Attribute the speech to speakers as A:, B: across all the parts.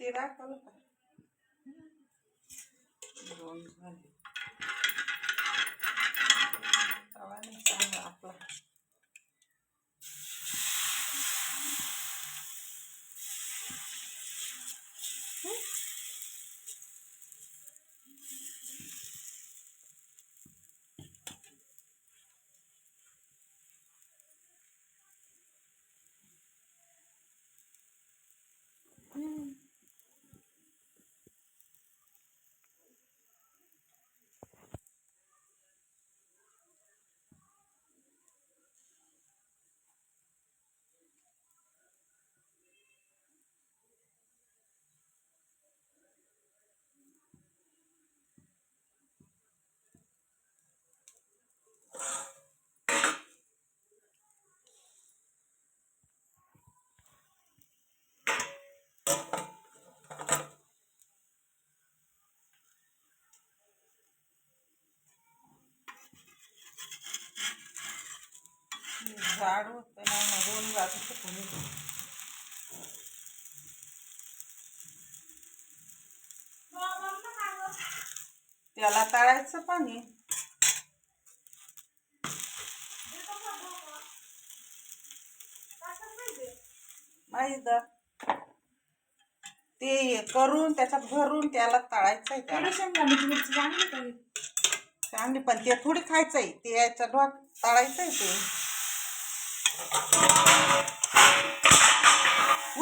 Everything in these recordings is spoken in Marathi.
A: ते दाखवलं का? 2 झाले. तवा नाही चांगला आपला. झाड होतं नाही ना, 2 जाती सुकून त्याला तळायचं पाणी. माहित ते करून त्याच्यात भरून त्याला तळायचंय. त्याला चांगली पण ते थोडी खायचंय, ते याच्या डोक तळायचंय. ते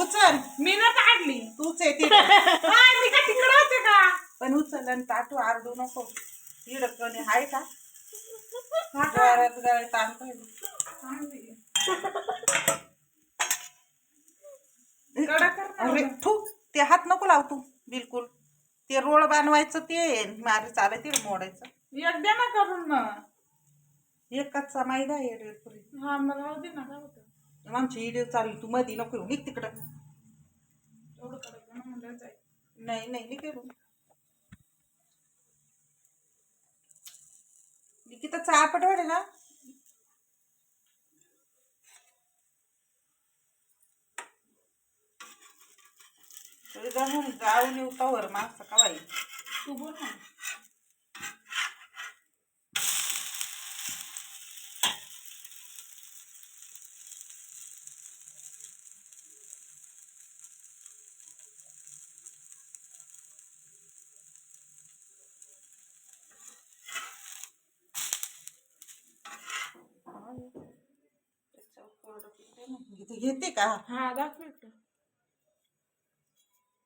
A: उचल,
B: मी ना काढली
A: तूच आहे ती.
B: मी का तिकडे होते का?
A: पण उचल आणि ताटू आरडू नको. हिडकणे आहे का? जोरात गाळे ताणतोय. अरे थू, ते हात नको लाव तू बिलकुल. ते रोळ बनवायचं ते मारे चाले ते मोडायचं.
B: एक दे ना करून मग.
A: एक कच्चा मैदा आहे पुरी.
B: हा मला राहू दे ना. काय होतं
A: आमची व्हिडिओ चालू, तू मध्ये नको येऊ, निघ तिकडं.
B: एवढं करायचं ना म्हणलं जाईल.
A: नाही नाही निघ येऊ. निकिता चापट वाढे ना. जाऊन येऊ तवर मागचं का बाई.
B: तू बोल ना.
A: घेते का?
B: हा दाखव.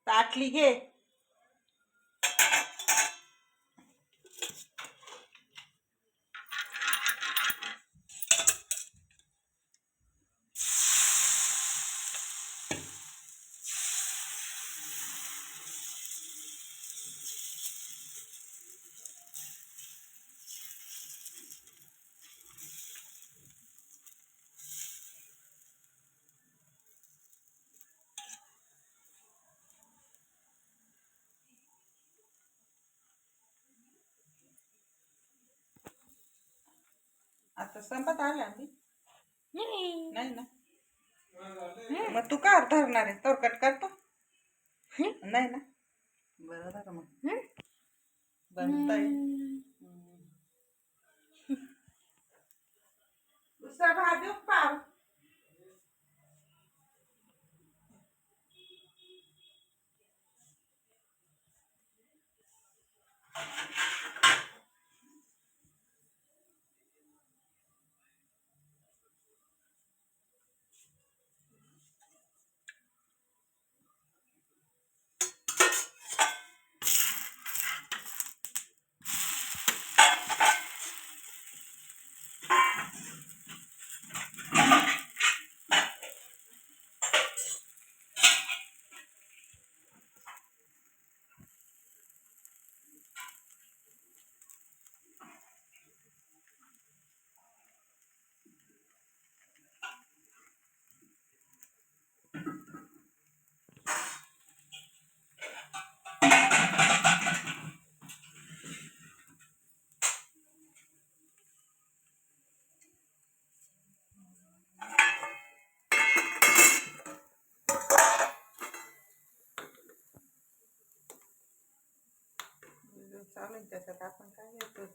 A: ताटली घे. आता संपत आला नाही ना. मग तू का धरणार आहे? तर कट करतो नाही ना. बरोबर मग बनताय. दुसरा भाजी पाव. चालेल त्याच्यात आपण काय घेतो.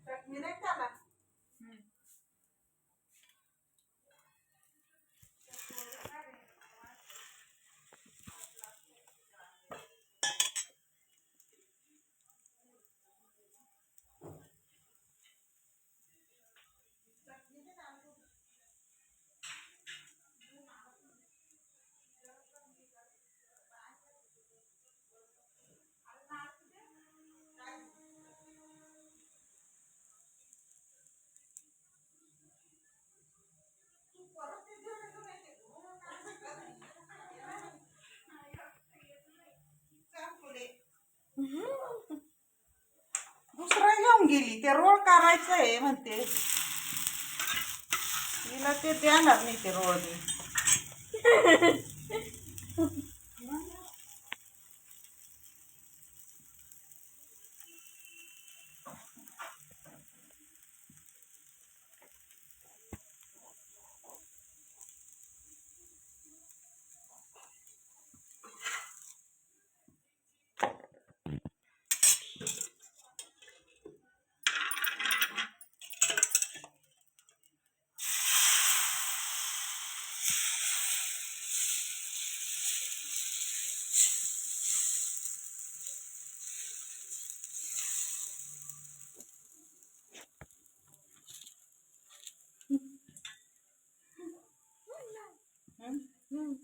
A: चटणी नाही त्याला. दुसरा घेऊन गेली. ते रोळ करायचंय म्हणते. तिला ते देणार नाही ते रोळ मी.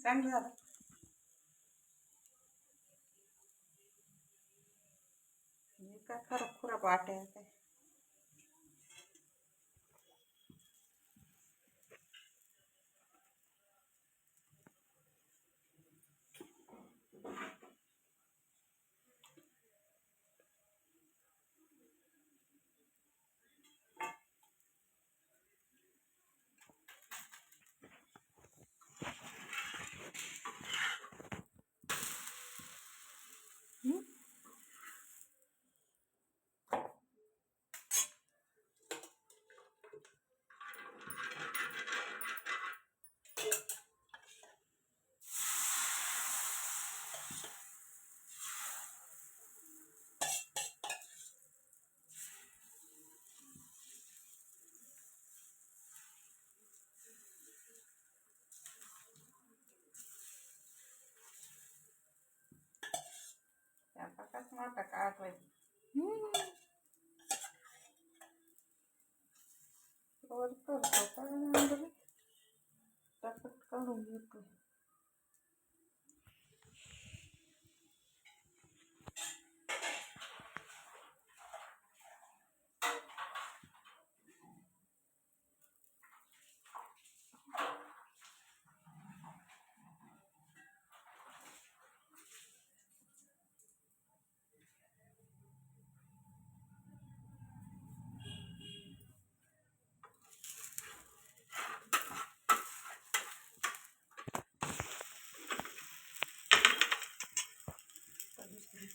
A: चांगलं झालं. काय खरं खुरा वाटे काय. त्यापाकाच मोठा काढवायचा. टपट काढून घेतो.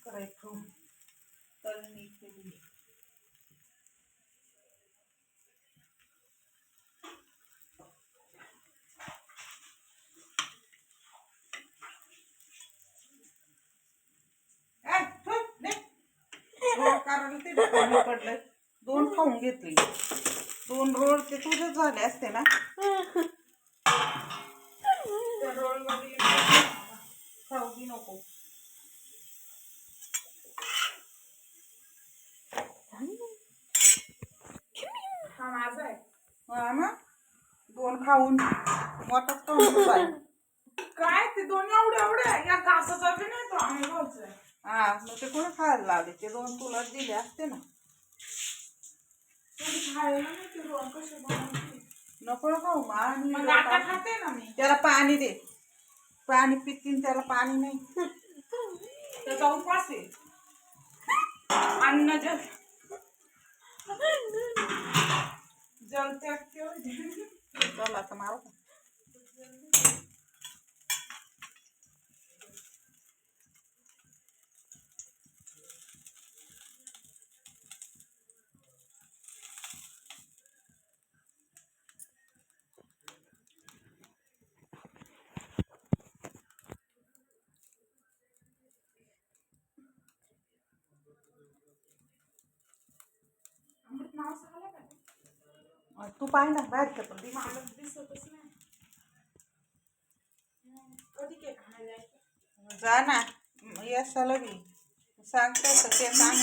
A: करायचं तळणी केली. रोळ करायला ते कमी पडलं. 2 खाऊन घेतली. 2 रोळ ते तुझेच झाले असते ना.
B: त्या रोल मध्ये
A: खाऊ बी नको.
B: हा माझा आहे.
A: हा ना 2 खाऊन मोठाच काढून बाई.
B: काय ते दोन एवढे एवढे या घासाचा बी नाही तो आम्ही घालतोय.
A: हा मग ते कोणी खायला लावले ते 2 तुला दिले असते ना.
B: कोणी खायला नाही ते रोल कसे बनवते.
A: नको खाऊ मग आणि
B: मग आता खाते ना मी.
A: त्याला पाणी दे. पाणी पितीन त्याला पाणी नाही.
B: त्याचा उपवास आहे. अन्न जल जलत्याग केलं.
A: चला आता मारू का?
B: अमृत नाव झालं का?
A: तू पाहि ना बाहेरचं पण दिसतं.
B: मला दिसतच नाही. कधी केक खायला जायचं?
A: जा ना यश आलं बी सांगतो तर ते सांग.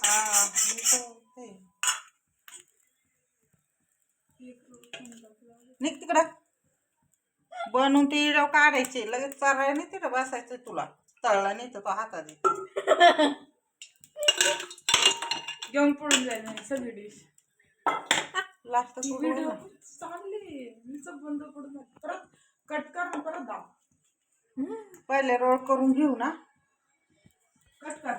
A: हा मी तर ते निघ तिकडं. बनवून ते इडव काढायचे लगेच चालवायला नाही तिथं बसायचं. तुला तळला नाही तर तो हातात दे.
B: घेऊन पडून जाईल नाही सगळी डिश.
A: लास्ट
B: व्हिडिओ चालली मीच बंद पडून जाईल. परत कट करून परत दाव.
A: पहिले रोल करून घेऊ ना.
B: कट कर.